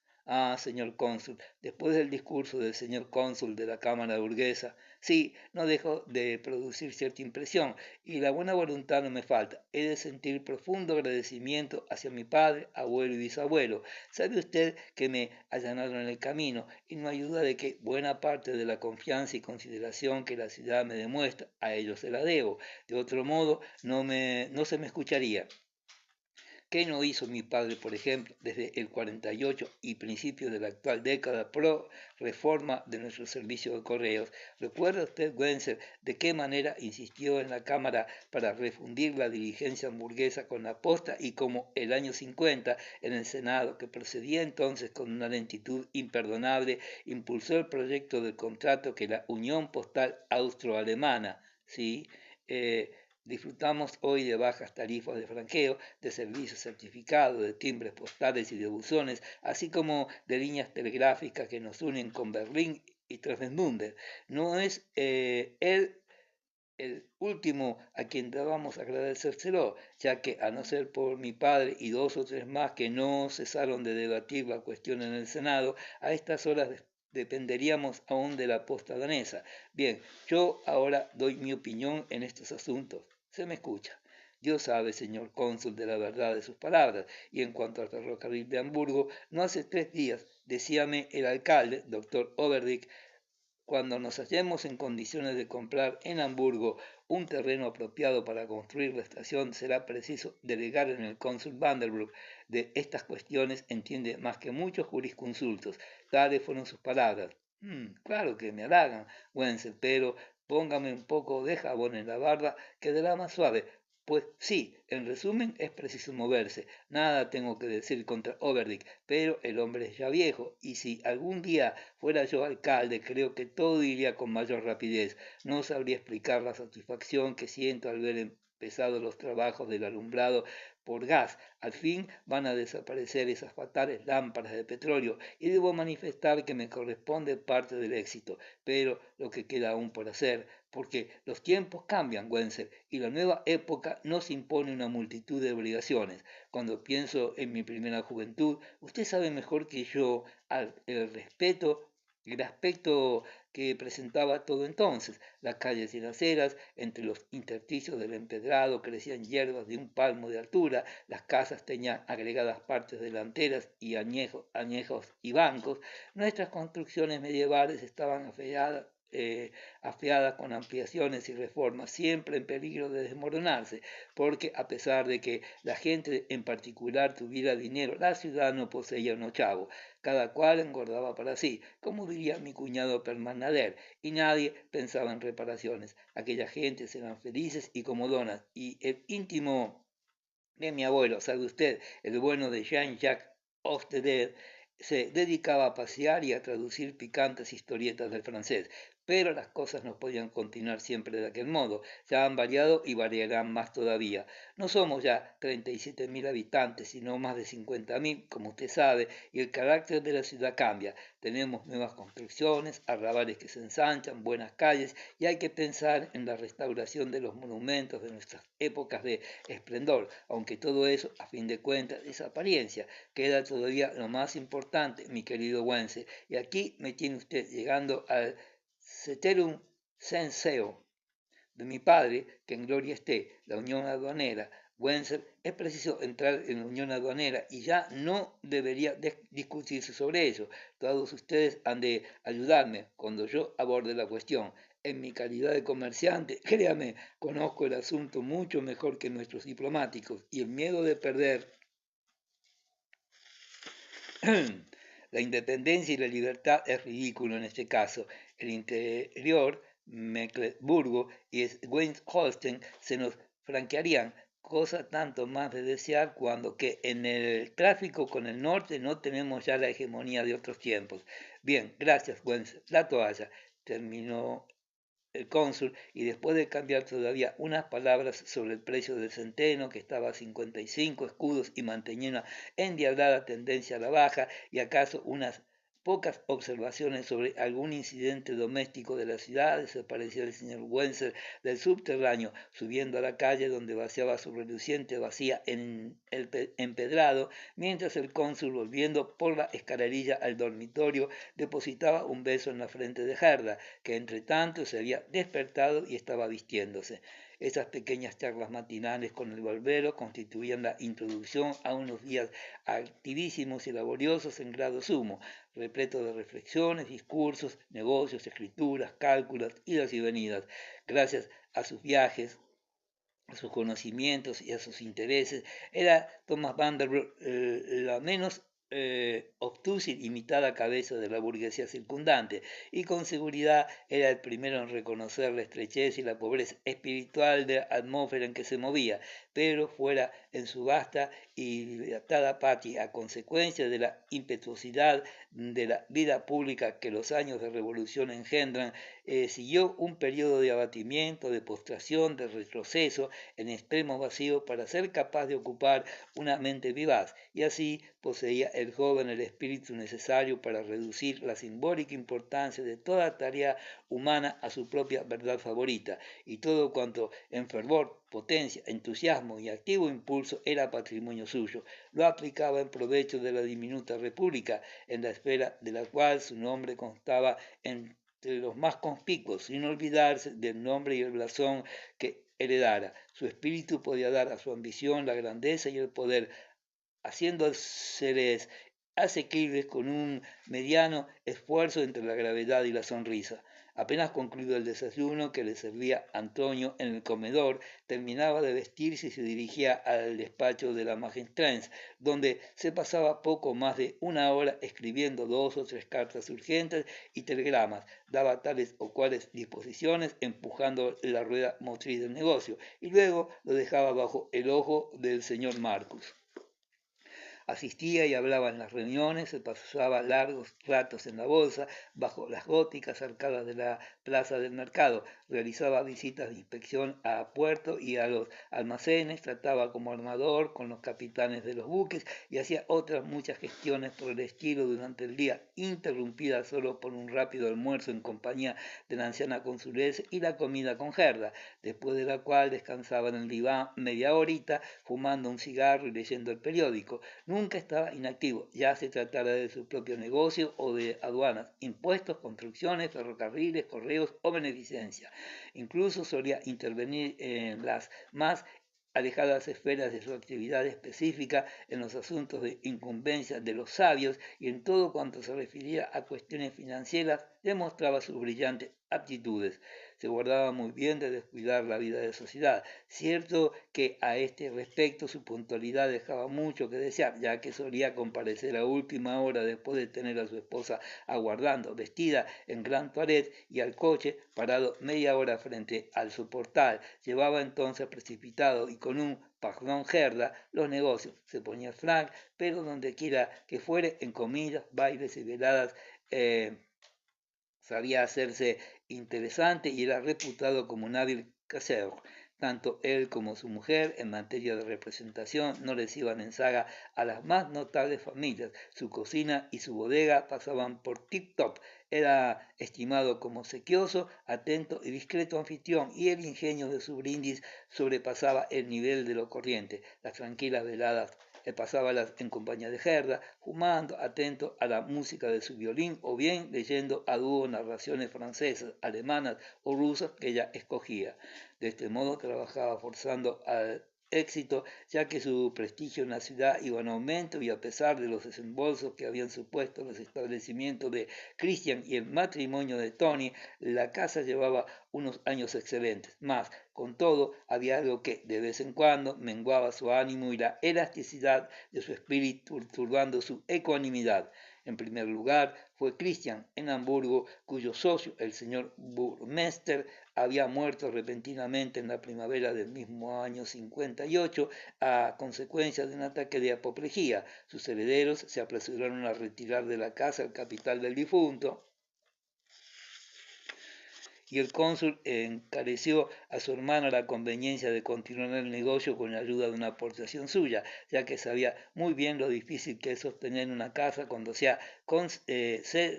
Señor cónsul, después del discurso del señor cónsul de la Cámara burguesa, sí, no dejo de producir cierta impresión y la buena voluntad no me falta. He de sentir profundo agradecimiento hacia mi padre, abuelo y bisabuelo. Sabe usted que me allanaron el camino y no hay duda de que buena parte de la confianza y consideración que la ciudad me demuestra, a ellos se la debo. De otro modo, no se me escucharía. ¿Qué no hizo mi padre, por ejemplo, desde el 48 y principios de la actual década pro reforma de nuestro servicio de correos? ¿Recuerda usted, Wenzel, de qué manera insistió en la Cámara para refundir la diligencia hamburguesa con la posta y como el año 50 en el Senado, que procedía entonces con una lentitud imperdonable, impulsó el proyecto del contrato que la Unión Postal Austroalemana, ¿sí? Disfrutamos hoy de bajas tarifas de franqueo, de servicios certificados, de timbres postales y de buzones, así como de líneas telegráficas que nos unen con Berlín y Travemünde. No es él el último a quien debamos agradecérselo, ya que a no ser por mi padre y dos o tres más que no cesaron de debatir la cuestión en el Senado, a estas horas dependeríamos aún de la posta danesa. Bien, yo ahora doy mi opinión en estos asuntos. Se me escucha. Dios sabe, señor cónsul, de la verdad de sus palabras. Y en cuanto al ferrocarril de Hamburgo, no hace 3 días, decíame el alcalde, doctor Overdick, cuando nos hallemos en condiciones de comprar en Hamburgo un terreno apropiado para construir la estación, será preciso delegar en el cónsul Vanderbroek. De estas cuestiones entiende más que muchos jurisconsultos. Tales fueron sus palabras. Claro que me halagan, Wenzel, pero póngame un poco de jabón en la barba que de la más suave. Pues sí, en resumen es preciso moverse. Nada tengo que decir contra Overdick, pero el hombre es ya viejo y si algún día fuera yo alcalde creo que todo iría con mayor rapidez. No sabría explicar la satisfacción que siento al ver empezados los trabajos del alumbrado por gas. Al fin van a desaparecer esas fatales lámparas de petróleo y debo manifestar que me corresponde parte del éxito, pero lo que queda aún por hacer, porque los tiempos cambian, Wenzel, y la nueva época nos impone una multitud de obligaciones. Cuando pienso en mi primera juventud, usted sabe mejor que yo el aspecto que presentaba todo entonces. Las calles y las aceras, entre los intersticios del empedrado, crecían hierbas de un palmo de altura, las casas tenían agregadas partes delanteras y añejos y bancos. Nuestras construcciones medievales estaban afeadas con ampliaciones y reformas, siempre en peligro de desmoronarse, porque a pesar de que la gente en particular tuviera dinero, la ciudad no poseía un ochavo. Cada cual engordaba para sí, como diría mi cuñado Permanader, y nadie pensaba en reparaciones. Aquellas gentes eran felices y comodonas, y el íntimo de mi abuelo, sabe usted, el bueno de Jean-Jacques Osteder, se dedicaba a pasear y a traducir picantes historietas del francés, pero las cosas no podían continuar siempre de aquel modo. Ya han variado y variarán más todavía. No somos ya 37.000 habitantes, sino más de 50.000, como usted sabe, y el carácter de la ciudad cambia. Tenemos nuevas construcciones, arrabales que se ensanchan, buenas calles, y hay que pensar en la restauración de los monumentos de nuestras épocas de esplendor, aunque todo eso, a fin de cuentas, es apariencia. Queda todavía lo más importante, mi querido Wenzel, y aquí me tiene usted llegando al ceterum censeo de mi padre, que en gloria esté, la unión aduanera. Wenzel, es preciso entrar en la unión aduanera y ya no debería discutirse sobre ello. Todos ustedes han de ayudarme cuando yo aborde la cuestión. En mi calidad de comerciante, créame, conozco el asunto mucho mejor que nuestros diplomáticos y el miedo de perder la independencia y la libertad es ridículo en este caso. El interior, Mecklemburgo y Westholstein se nos franquearían, cosa tanto más de desear cuando que en el tráfico con el norte no tenemos ya la hegemonía de otros tiempos. Bien, gracias, Wenzel. La toalla. Terminó el cónsul, y después de cambiar todavía unas palabras sobre el precio del centeno, que estaba a 55 escudos y mantenía una endiablada tendencia a la baja, y acaso unas pocas observaciones sobre algún incidente doméstico de la ciudad, desapareció el señor Wenzel del subterráneo, subiendo a la calle donde vaciaba su reluciente vacía en el empedrado, mientras el cónsul, volviendo por la escalerilla al dormitorio, depositaba un beso en la frente de Gerda, que entre tanto se había despertado y estaba vistiéndose. Esas pequeñas charlas matinales con el barbero constituían la introducción a unos días activísimos y laboriosos en grado sumo, repleto de reflexiones, discursos, negocios, escrituras, cálculos, idas y venidas. Gracias a sus viajes, a sus conocimientos y a sus intereses, era Thomas Vanderbilt la menos obtusa y limitada cabeza de la burguesía circundante, y con seguridad era el primero en reconocer la estrechez y la pobreza espiritual de la atmósfera en que se movía, pero fuera en su vasta y dilatada patria, a consecuencia de la impetuosidad de la vida pública que los años de revolución engendran, siguió un periodo de abatimiento, de postración, de retroceso en extremo vacío para ser capaz de ocupar una mente vivaz, y así poseía el joven el espíritu necesario para reducir la simbólica importancia de toda tarea humana a su propia verdad favorita, y todo cuanto en fervor, potencia, entusiasmo y activo impulso era patrimonio suyo, lo aplicaba en provecho de la diminuta república, en la esfera de la cual su nombre constaba entre los más conspicuos, sin olvidarse del nombre y el blasón que heredara. Su espíritu podía dar a su ambición la grandeza y el poder, haciéndoseles asequibles con un mediano esfuerzo entre la gravedad y la sonrisa. Apenas concluido el desayuno que le servía Antonio en el comedor, terminaba de vestirse y se dirigía al despacho de la Magistranz, donde se pasaba poco más de una hora escribiendo 2 o 3 cartas urgentes y telegramas, daba tales o cuales disposiciones, empujando la rueda motriz del negocio, y luego lo dejaba bajo el ojo del señor Marcus. Asistía y hablaba en las reuniones, se pasaba largos ratos en la bolsa, bajo las góticas arcadas de la plaza del mercado, realizaba visitas de inspección a puerto y a los almacenes, trataba como armador con los capitanes de los buques y hacía otras muchas gestiones por el estilo durante el día, interrumpida solo por un rápido almuerzo en compañía de la anciana consulesa y la comida con Gerda, después de la cual descansaba en el diván media horita, fumando un cigarro y leyendo el periódico. Nunca estaba inactivo, ya se tratara de su propio negocio o de aduanas, impuestos, construcciones, ferrocarriles, correos o beneficencia. Incluso solía intervenir en las más alejadas esferas de su actividad específica en los asuntos de incumbencia de los sabios y en todo cuanto se refería a cuestiones financieras demostraba sus brillantes aptitudes. Se guardaba muy bien de descuidar la vida de sociedad. Cierto que a este respecto su puntualidad dejaba mucho que desear, ya que solía comparecer a última hora después de tener a su esposa aguardando, vestida en gran toilette y al coche parado media hora frente al su portal. Llevaba entonces precipitado y con un perdón Gerda los negocios. Se ponía frank, pero donde quiera que fuere, en comidas, bailes y veladas, sabía hacerse interesante y era reputado como un hábil casero. Tanto él como su mujer, en materia de representación, no les iban en saga a las más notables familias. Su cocina y su bodega pasaban por tip-top. Era estimado como sequioso, atento y discreto anfitrión, y el ingenio de su brindis sobrepasaba el nivel de lo corriente. Las tranquilas veladas pasábalas en compañía de Gerda, fumando, atento a la música de su violín o bien leyendo a dúo narraciones francesas, alemanas o rusas que ella escogía. De este modo trabajaba forzando al éxito, ya que su prestigio en la ciudad iba en aumento y a pesar de los desembolsos que habían supuesto los establecimientos de Christian y el matrimonio de Tony, la casa llevaba unos años excelentes. Más, con todo, había algo que de vez en cuando menguaba su ánimo y la elasticidad de su espíritu, turbando su ecuanimidad. En primer lugar, fue Christian en Hamburgo, cuyo socio, el señor Burmester, había muerto repentinamente en la primavera del mismo año 58 a consecuencia de un ataque de apoplejía. Sus herederos se apresuraron a retirar de la casa el capital del difunto y el cónsul encareció a su hermano la conveniencia de continuar el negocio con la ayuda de una aportación suya, ya que sabía muy bien lo difícil que es sostener una casa cuando se ha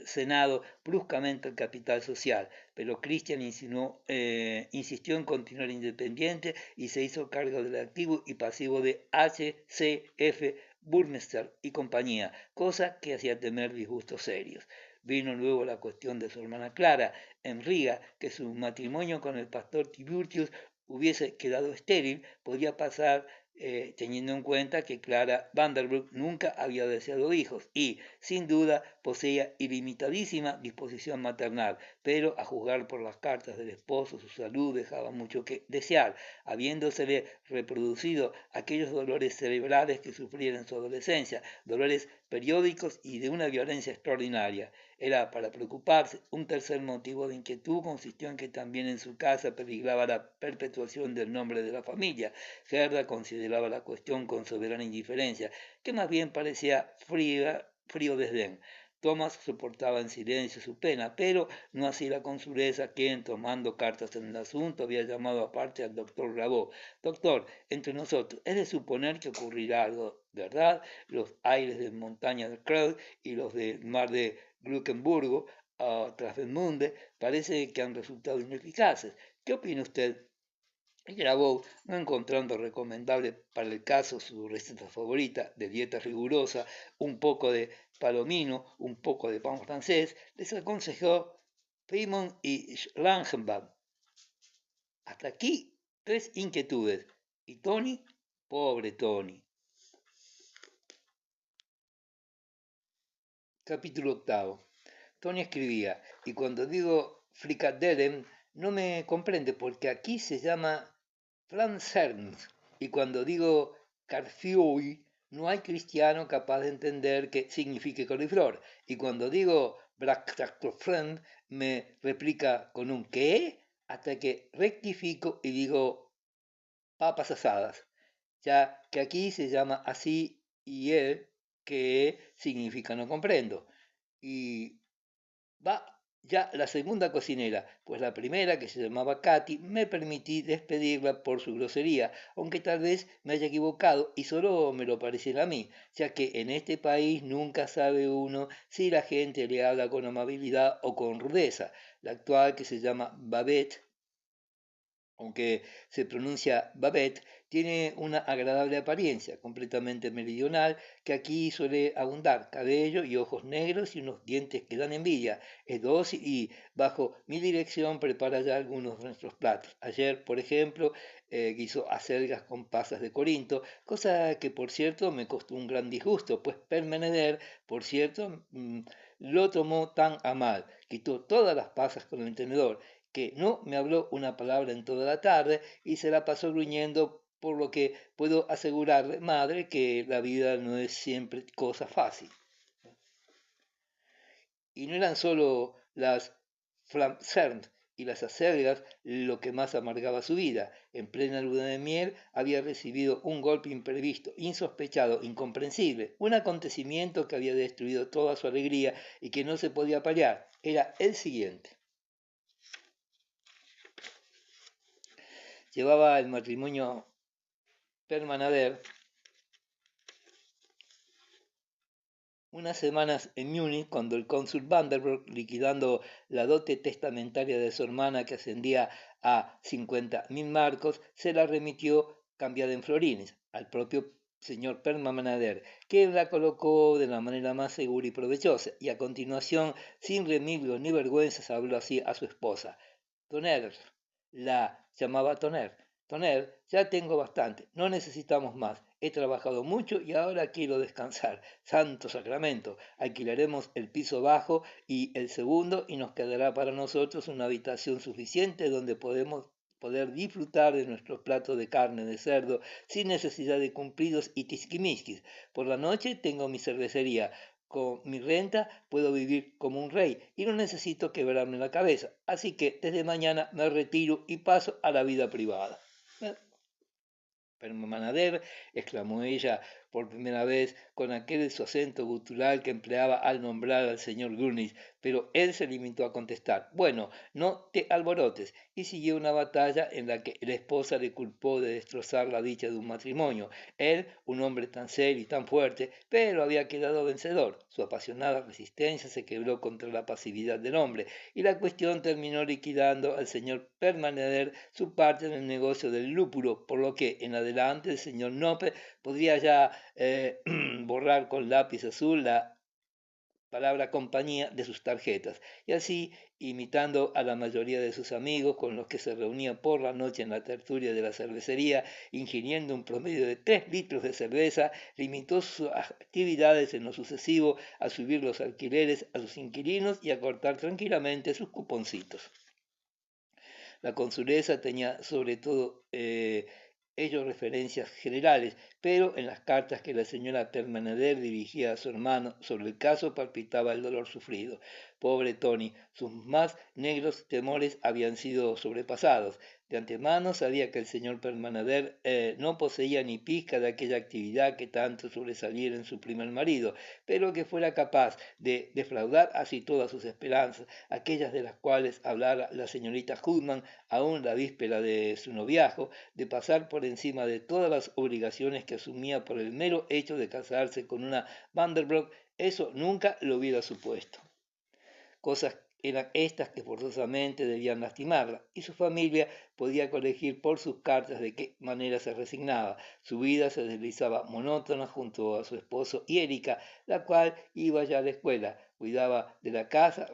cenado bruscamente el capital social. Pero Christian insistió en continuar independiente y se hizo cargo del activo y pasivo de HCF Burmester y compañía, cosa que hacía temer disgustos serios. Vino luego la cuestión de su hermana Clara, en Riga, que su matrimonio con el pastor Tiburtius hubiese quedado estéril, podía pasar teniendo en cuenta que Clara Vanderbroek nunca había deseado hijos y, sin duda, poseía ilimitadísima disposición maternal, pero a juzgar por las cartas del esposo, su salud dejaba mucho que desear, habiéndosele reproducido aquellos dolores cerebrales que sufriera en su adolescencia, dolores periódicos y de una violencia extraordinaria. Era para preocuparse. Un tercer motivo de inquietud consistió en que también en su casa peligraba la perpetuación del nombre de la familia. Gerda consideraba la cuestión con soberana indiferencia, que más bien parecía frío desdén. Thomas soportaba en silencio su pena, pero no así la consulesa, quien, tomando cartas en el asunto, había llamado aparte al doctor Rabot. Doctor, entre nosotros, es de suponer que ocurrirá algo, ¿verdad? Los aires de montaña de Kreuz y los del mar de Gluckenburgo, Travemünde, parece que han resultado ineficaces. ¿Qué opina usted? Y grabó, no encontrando recomendable para el caso su receta favorita de dieta rigurosa, un poco de palomino, un poco de pan francés, les aconsejó Feynman y Schlangenbach. Hasta aquí, tres inquietudes. ¿Y Tony? Pobre Tony. Capítulo octavo. Tony escribía, y cuando digo frikadellen, no me comprende porque aquí se llama Franzerns, y cuando digo Carfioi, no hay cristiano capaz de entender qué signifique coliflor, y cuando digo Braktaklofren, me replica con un ¿qué? Hasta que rectifico y digo papas asadas, ya que aquí se llama así y él que significa no comprendo. Y va ya la segunda cocinera, pues la primera, que se llamaba Katy, me permití despedirla por su grosería, aunque tal vez me haya equivocado y solo me lo pareciera a mí, ya que en este país nunca sabe uno si la gente le habla con amabilidad o con rudeza. La actual, que se llama Babette, aunque se pronuncia Babette, tiene una agradable apariencia, completamente meridional, que aquí suele abundar, cabello y ojos negros y unos dientes que dan envidia. Es dócil y, bajo mi dirección, prepara ya algunos de nuestros platos. Ayer, por ejemplo, guisó acelgas con pasas de Corinto, cosa que, por cierto, me costó un gran disgusto, pues Permeneder, por cierto, lo tomó tan a mal. Quitó todas las pasas con el tenedor que no me habló una palabra en toda la tarde y se la pasó gruñendo, por lo que puedo asegurarle, madre, que la vida no es siempre cosa fácil. Y no eran solo las flamcern y las acelgas lo que más amargaba su vida. En plena luna de miel había recibido un golpe imprevisto, insospechado, incomprensible, un acontecimiento que había destruido toda su alegría y que no se podía paliar. Era el siguiente. Llevaba el matrimonio Permanader unas semanas en Múnich cuando el cónsul Vandenberg, liquidando la dote testamentaria de su hermana que ascendía a 50.000 marcos, se la remitió cambiada en florines al propio señor Permanader, que la colocó de la manera más segura y provechosa, y a continuación, sin remilgos ni vergüenzas, habló así a su esposa. Toner, la llamaba Toner. Toner, ya tengo bastante, no necesitamos más. He trabajado mucho y ahora quiero descansar. Santo Sacramento, alquilaremos el piso bajo y el segundo y nos quedará para nosotros una habitación suficiente donde poder disfrutar de nuestros platos de carne de cerdo sin necesidad de cumplidos y tisquimisquis. Por la noche tengo mi cervecería. Con mi renta puedo vivir como un rey y no necesito quebrarme la cabeza. Así que desde mañana me retiro y paso a la vida privada. Permanader, exclamó ella por primera vez con aquel su acento gutural que empleaba al nombrar al señor Gurnis, pero él se limitó a contestar, bueno, no te alborotes, y siguió una batalla en la que la esposa le culpó de destrozar la dicha de un matrimonio. Él, un hombre tan serio y tan fuerte, pero había quedado vencedor. Su apasionada resistencia se quebró contra la pasividad del hombre, y la cuestión terminó liquidando al señor Permanader su parte en el negocio del lúpulo, por lo que en adelante el señor Nope podría ya borrar con lápiz azul la palabra compañía de sus tarjetas, y así, imitando a la mayoría de sus amigos con los que se reunía por la noche en la tertulia de la cervecería, ingiriendo un promedio de 3 litros de cerveza, limitó sus actividades en lo sucesivo a subir los alquileres a sus inquilinos y a cortar tranquilamente sus cuponcitos. La consuleza tenía sobre todo ellos referencias generales, pero en las cartas que la señora Permanader dirigía a su hermano sobre el caso palpitaba el dolor sufrido. Pobre Tony, sus más negros temores habían sido sobrepasados. De antemano sabía que el señor Permanader no poseía ni pizca de aquella actividad que tanto sobresaliera en su primer marido, pero que fuera capaz de defraudar así todas sus esperanzas, aquellas de las cuales hablara la señorita Hudman aún la víspera de su noviazgo, de pasar por encima de todas las obligaciones que asumía por el mero hecho de casarse con una Vanderbroek, eso nunca lo hubiera supuesto. Cosas eran estas que forzosamente debían lastimarla, y su familia podía colegir por sus cartas de qué manera se resignaba. Su vida se deslizaba monótona junto a su esposo y Erika, la cual iba ya a la escuela, cuidaba de la casa,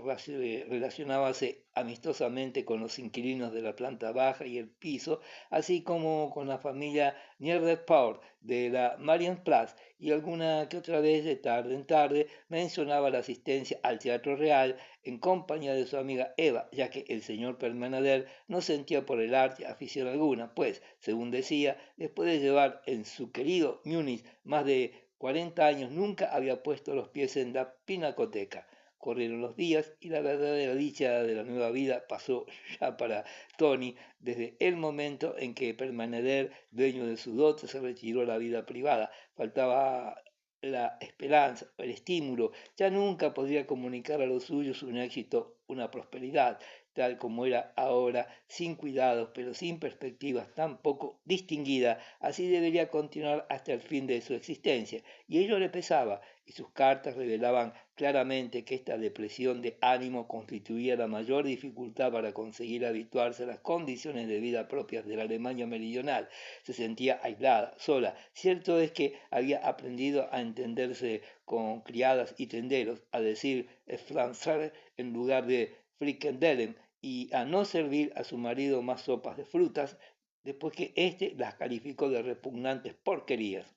relacionábase amistosamente con los inquilinos de la planta baja y el piso, así como con la familia Niederpower de la Marienplatz, y alguna que otra vez de tarde en tarde mencionaba la asistencia al Teatro Real en compañía de su amiga Eva, ya que el señor Permanader no sentía por el arte afición alguna, pues, según decía, después de llevar en su querido Múnich más de 40 años, nunca había puesto los pies en la pinacoteca. Corrieron los días y la verdadera dicha de la nueva vida pasó ya para Tony desde el momento en que Permanader, dueño de su dote, se retiró a la vida privada. Faltaba la esperanza, el estímulo, ya nunca podría comunicar a los suyos un éxito, una prosperidad, tal como era ahora, sin cuidados, pero sin perspectivas, tan poco distinguida, así debería continuar hasta el fin de su existencia. Y ello le pesaba, y sus cartas revelaban claramente que esta depresión de ánimo constituía la mayor dificultad para conseguir habituarse a las condiciones de vida propias de la Alemania meridional. Se sentía aislada, sola. Cierto es que había aprendido a entenderse con criadas y tenderos, a decir Franzare en lugar de Frikandelen y a no servir a su marido más sopas de frutas, después que éste las calificó de repugnantes porquerías.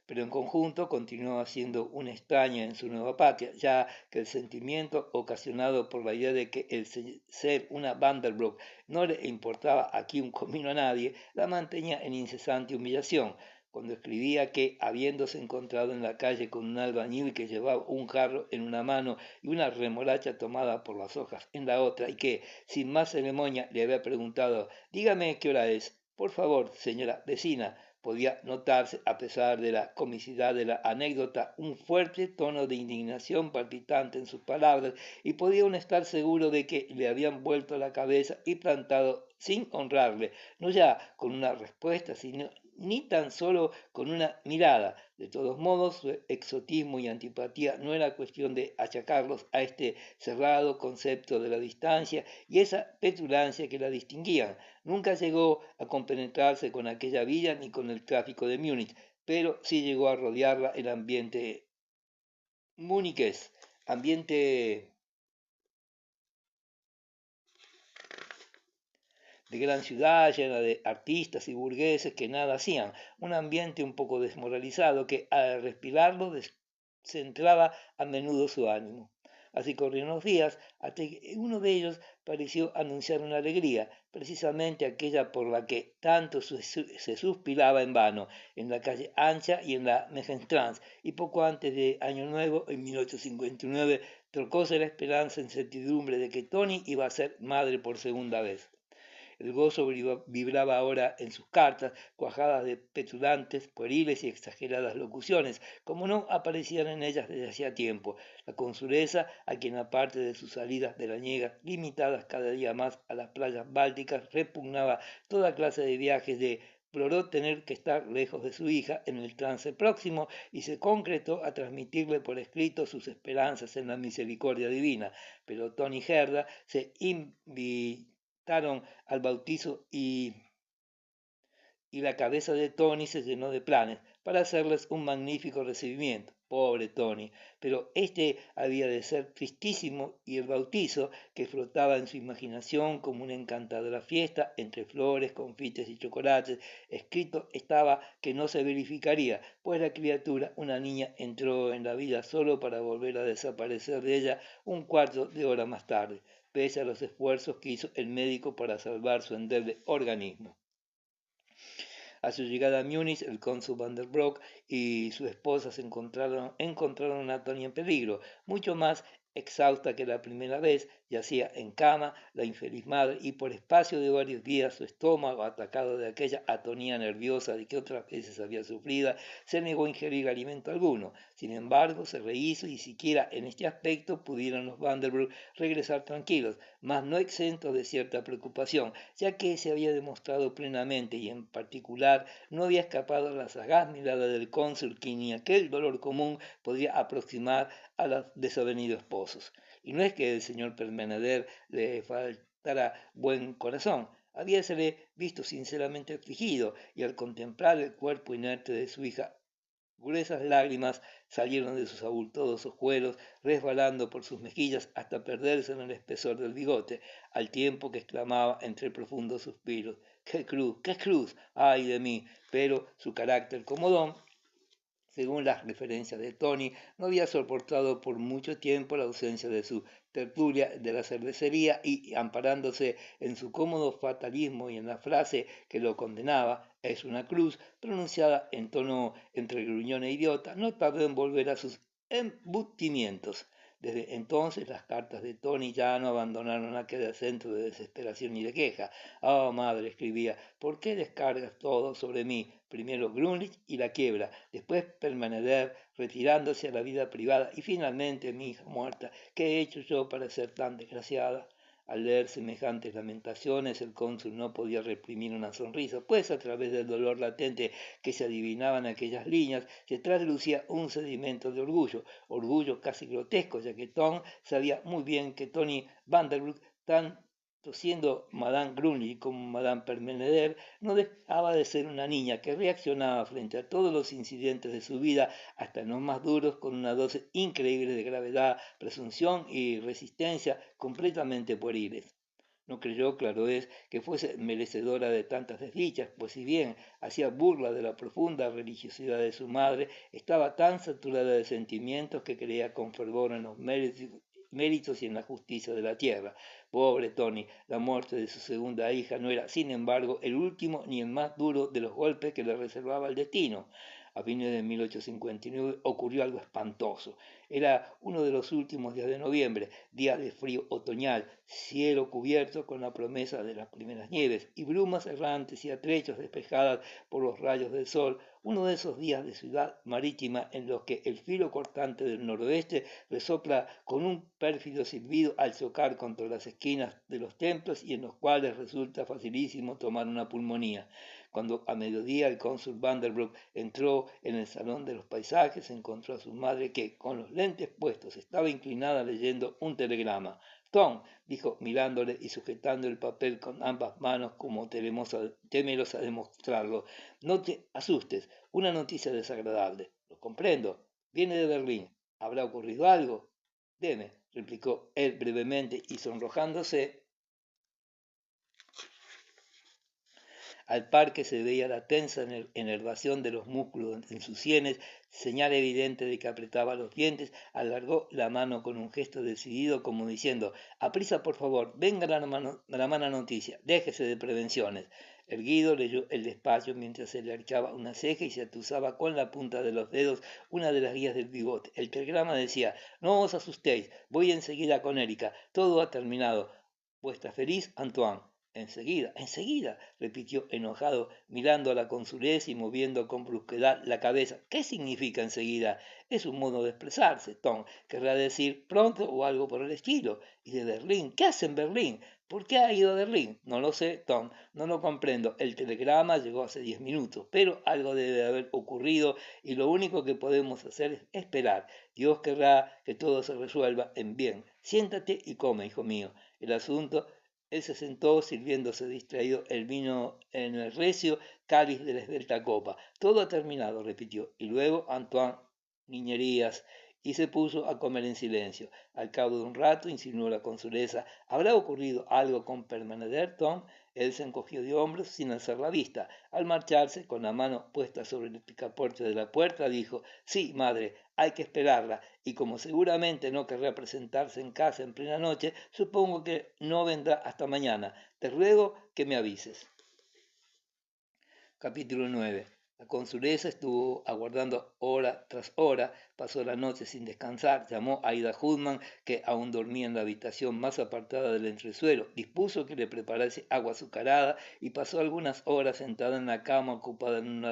Pero en conjunto continuaba siendo una extraña en su nueva patria, ya que el sentimiento ocasionado por la idea de que el ser una Vanderbroek no le importaba aquí un comino a nadie, la mantenía en incesante humillación. Cuando escribía que, habiéndose encontrado en la calle con un albañil que llevaba un jarro en una mano y una remolacha tomada por las hojas en la otra, y que, sin más ceremonia, le había preguntado, dígame qué hora es. Por favor, señora vecina, podía notarse, a pesar de la comicidad de la anécdota, un fuerte tono de indignación palpitante en sus palabras, y podía uno estar seguro de que le habían vuelto la cabeza y plantado sin honrarle, no ya con una respuesta, sino ni tan solo con una mirada. De todos modos, su exotismo y antipatía no era cuestión de achacarlos a este cerrado concepto de la distancia y esa petulancia que la distinguían. Nunca llegó a compenetrarse con aquella villa ni con el tráfico de Múnich, pero sí llegó a rodearla el ambiente muniqués, ambiente de gran ciudad llena de artistas y burgueses que nada hacían, un ambiente un poco desmoralizado que al respirarlo descentraba a menudo su ánimo. Así corrieron los días hasta que uno de ellos pareció anunciar una alegría, precisamente aquella por la que tanto se suspiraba en vano, en la calle Ancha y en la Megenstrans, y poco antes de Año Nuevo, en 1859, trocóse la esperanza en certidumbre de que Tony iba a ser madre por segunda vez. El gozo vibraba ahora en sus cartas, cuajadas de petulantes, pueriles y exageradas locuciones, como no aparecían en ellas desde hacía tiempo. La consuleza, a quien aparte de sus salidas veraniegas, limitadas cada día más a las playas bálticas, repugnaba toda clase de viajes deploró tener que estar lejos de su hija en el trance próximo y se concretó a transmitirle por escrito sus esperanzas en la misericordia divina. Pero Tony Gerda se invitaron al bautizo y la cabeza de Tony se llenó de planes para hacerles un magnífico recibimiento. Pobre Tony, pero este había de ser tristísimo y el bautizo, que flotaba en su imaginación como una encantadora fiesta entre flores, confites y chocolates, escrito estaba que no se verificaría, pues la criatura, una niña, entró en la vida solo para volver a desaparecer de ella un cuarto de hora más tarde, pese a los esfuerzos que hizo el médico para salvar su endeble organismo. A su llegada a Múnich, el cónsul van der Broek y su esposa encontraron a Tony en peligro, mucho más exhausta que la primera vez, yacía en cama la infeliz madre y por espacio de varios días su estómago, atacado de aquella atonía nerviosa de que otras veces había sufrido, se negó a ingerir alimento alguno. Sin embargo, se rehizo y siquiera en este aspecto pudieron los Van der Broek regresar tranquilos, mas no exentos de cierta preocupación, ya que se había demostrado plenamente y en particular no había escapado a la sagaz mirada del cónsul que ni aquel dolor común podía aproximar a los desavenidos esposos. Y no es que el señor Permenader le faltara buen corazón, habíasele visto sinceramente afligido y al contemplar el cuerpo inerte de su hija gruesas lágrimas salieron de sus abultados ojuelos, resbalando por sus mejillas hasta perderse en el espesor del bigote, al tiempo que exclamaba entre profundos suspiros, ¡qué cruz, qué cruz! ¡Ay de mí! Pero su carácter comodón, según las referencias de Tony, no había soportado por mucho tiempo la ausencia de su tertulia de la cervecería y, amparándose en su cómodo fatalismo y en la frase que lo condenaba, es una cruz, pronunciada en tono entre gruñón e idiota, no tardó en volver a sus embutimientos. Desde entonces las cartas de Tony ya no abandonaron aquel centro de desesperación y de queja. Oh, madre, escribía, ¿por qué descargas todo sobre mí? Primero Grunlich y la quiebra, después Permaneder retirándose a la vida privada y finalmente mi hija muerta. ¿Qué he hecho yo para ser tan desgraciada? Al leer semejantes lamentaciones, el cónsul no podía reprimir una sonrisa, pues a través del dolor latente que se adivinaba en aquellas líneas, se traslucía un sedimento de orgullo, orgullo casi grotesco, ya que Tom sabía muy bien que Tony Vanderbroek, tanto siendo Madame Grunlich como Madame Permeneder, no dejaba de ser una niña que reaccionaba frente a todos los incidentes de su vida, hasta en los más duros, con una dosis increíble de gravedad, presunción y resistencia completamente pueriles. No creyó, claro es, que fuese merecedora de tantas desdichas, pues si bien hacía burla de la profunda religiosidad de su madre, estaba tan saturada de sentimientos que creía con fervor en los méritos y en la justicia de la tierra. Pobre Tony, la muerte de su segunda hija no era, sin embargo, el último ni el más duro de los golpes que le reservaba el destino. A fines de 1859 ocurrió algo espantoso. Era uno de los últimos días de noviembre, día de frío otoñal, cielo cubierto con la promesa de las primeras nieves y brumas errantes y a trechos despejadas por los rayos del sol, uno de esos días de ciudad marítima en los que el filo cortante del noroeste resopla con un pérfido silbido al chocar contra las esquinas de los templos y en los cuales resulta facilísimo tomar una pulmonía. Cuando a mediodía el cónsul Vanderbroek entró en el salón de los paisajes, encontró a su madre que, con los lentes puestos, estaba inclinada leyendo un telegrama. Tom, dijo mirándole y sujetando el papel con ambas manos como temerosa de mostrarlo, no te asustes, una noticia desagradable. Lo comprendo. Viene de Berlín. ¿Habrá ocurrido algo? Deme, replicó él brevemente y sonrojándose, al par que se veía la tensa enervación de los músculos en sus sienes, señal evidente de que apretaba los dientes, alargó la mano con un gesto decidido como diciendo, aprisa por favor, venga la mala noticia, déjese de prevenciones. Erguido leyó el despacho mientras se le arqueaba una ceja y se atusaba con la punta de los dedos una de las guías del bigote. El telegrama decía, no os asustéis, voy enseguida con Erika, todo ha terminado. Vuestra feliz Antoine. Enseguida, enseguida, repitió enojado, mirando a la consulez y moviendo con brusquedad la cabeza. ¿Qué significa enseguida? Es un modo de expresarse, Tom. Querrá decir pronto o algo por el estilo. ¿Y de Berlín? ¿Qué hace en Berlín? ¿Por qué ha ido a Berlín? No lo sé, Tom, no lo comprendo. El telegrama llegó hace 10 minutos, pero algo debe haber ocurrido y lo único que podemos hacer es esperar. Dios querrá que todo se resuelva en bien. Siéntate y come, hijo mío. El asunto. Él se sentó sirviéndose distraído el vino en el recio cáliz de la esbelta copa. Todo ha terminado, repitió, y luego Antoine, niñerías, y se puso a comer en silencio. Al cabo de un rato insinuó la consuleza, ¿habrá ocurrido algo con Permaneder, Tom? Él se encogió de hombros sin alzar la vista. Al marcharse, con la mano puesta sobre el picaporte de la puerta, dijo, sí, madre, hay que esperarla, y como seguramente no querrá presentarse en casa en plena noche, supongo que no vendrá hasta mañana. Te ruego que me avises. Capítulo 9. La consuleza estuvo aguardando hora tras hora, pasó la noche sin descansar, llamó a Ida Hudman, que aún dormía en la habitación más apartada del entresuelo, dispuso que le preparase agua azucarada y pasó algunas horas sentada en la cama ocupada en una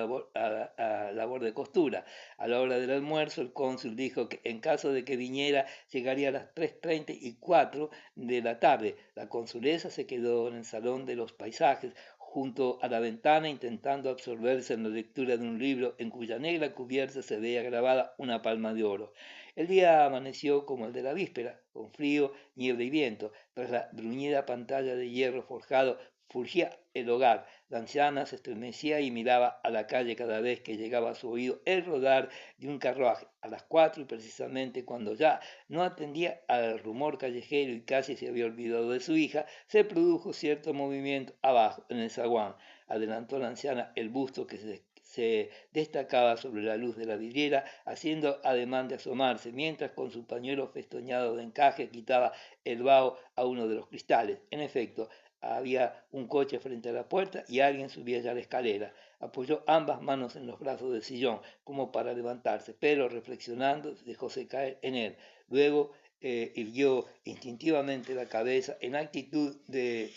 labor de costura. A la hora del almuerzo, el cónsul dijo que en caso de que viniera, llegaría a las 3:34 de la tarde. La consuleza se quedó en el salón de los paisajes, junto a la ventana intentando absorberse en la lectura de un libro en cuya negra cubierta se veía grabada una palma de oro. El día amaneció como el de la víspera, con frío, niebla y viento. Tras la bruñida pantalla de hierro forjado fulgía el hogar. La anciana se estremecía y miraba a la calle cada vez que llegaba a su oído el rodar de un carruaje. A las 4 y precisamente cuando ya no atendía al rumor callejero y casi se había olvidado de su hija, se produjo cierto movimiento abajo, en el zaguán. Adelantó la anciana el busto que se destacaba sobre la luz de la vidriera, haciendo ademán de asomarse, mientras con su pañuelo festoñado de encaje quitaba el vaho a uno de los cristales. En efecto, había un coche frente a la puerta y alguien subía ya la escalera. Apoyó ambas manos en los brazos del sillón, como para levantarse, pero reflexionando, dejóse caer en él. Luego irguió instintivamente la cabeza en actitud de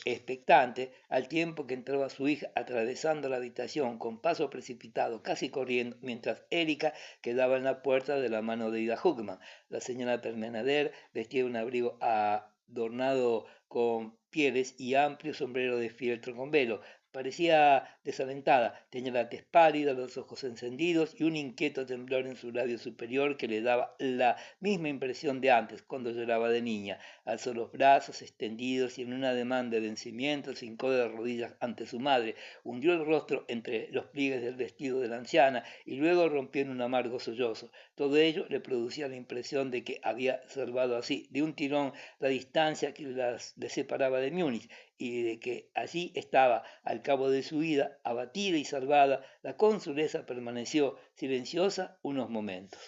expectante, al tiempo que entraba su hija atravesando la habitación con paso precipitado, casi corriendo, mientras Erika quedaba en la puerta de la mano de Ida Huckman. La señora Permenader vestía un abrigo adornado con pieles y amplio sombrero de fieltro con velo. Parecía desalentada, tenía la tez pálida, los ojos encendidos y un inquieto temblor en su labio superior que le daba la misma impresión de antes, cuando lloraba de niña. Alzó los brazos extendidos y en un ademán de vencimiento se hincó de rodillas ante su madre, hundió el rostro entre los pliegues del vestido de la anciana y luego rompió en un amargo sollozo. Todo ello le producía la impresión de que había salvado así de un tirón la distancia que le separaba de Múnich y de que allí estaba, al cabo de su vida, abatida y salvada. La consulesa permaneció silenciosa unos momentos.